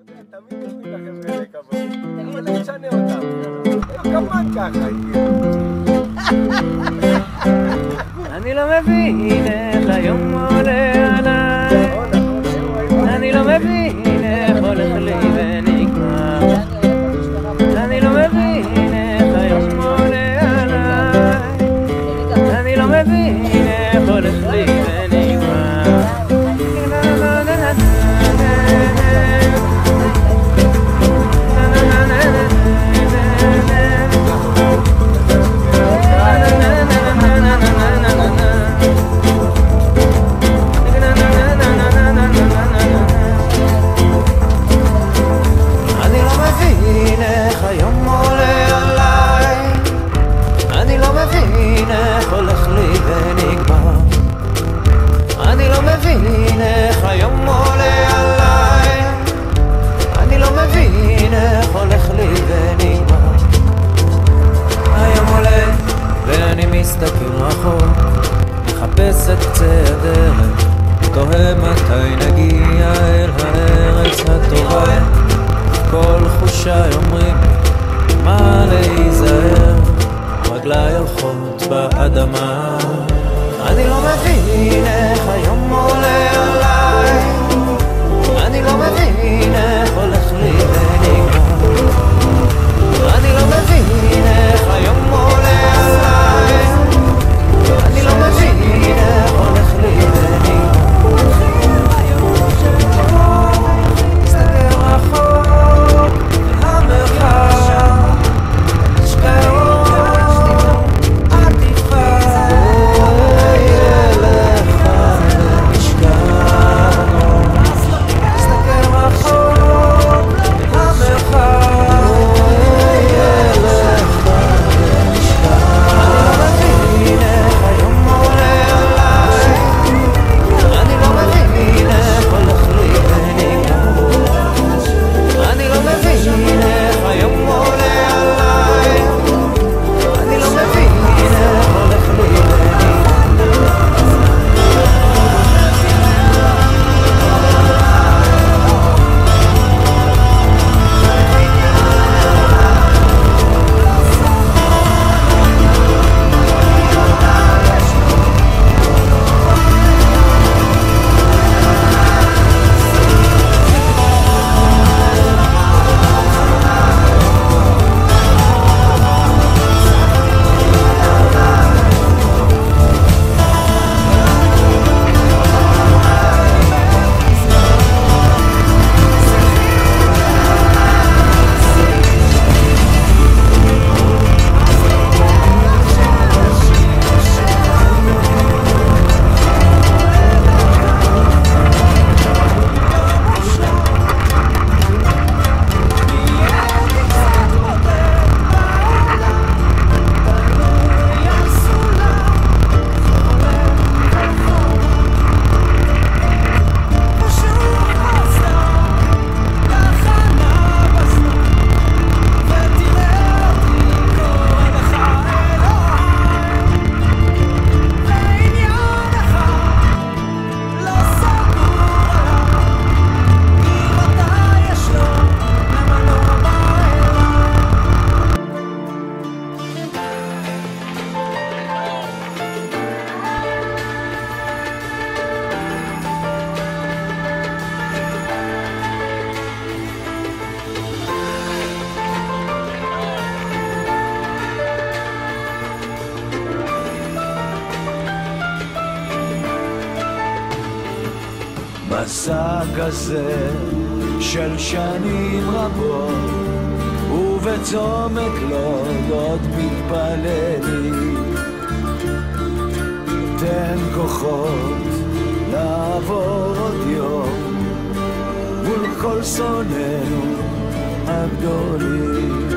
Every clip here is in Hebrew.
תמיד יש לי לחבר'ה כבוד. אבל נשנה אותם. כמובן ככה. אני לא מבין איך היום עולה עליי. אני לא מבין איך הולך לי ונגמר. אני לא מבין איך היום עולה עליי. אני לא מבין איך הולך לי ונגמר. מסתכל רחוק, מחפש את קצה הדרך, תוהה מתי נגיע אל הארץ הטובה. כל חושיי אומרים מה להיזהר, רגליי הולכות באדמה. אני לא מבין איך היום עולה עליי. אני לא מבין איך הולך לי ונגמר. אני לא מבין איך היום עולה עליי. אני לא מבין איך הולך לי ונגמר. מסתכל רחוק המרחב, השקעות עטיפה, ילך ונשכח. מסתכל רחוק המרחב, ילך ונשכח. אני לא מבין איך היום עולה עליי. אני לא מבין איך הולך לי ונגמר. אני לא מבין איך היום עולה עליי. אני לא מבין איך הולך לי ונגמר. מסע כזה של שנים רבות, ובצומת לוד עוד מתפללים. תן כוחות לעבור עוד יום מול כל שונאינו הגדולים.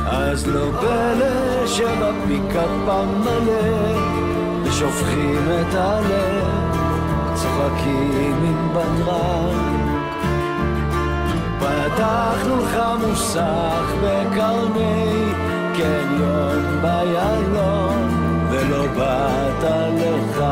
אז לא פלא שבפיקפם מלא ושופכים את הלב, צוחקים עם בטרן. פתחנו לך מוסך בקרני קניון ביילון, ולא באת לך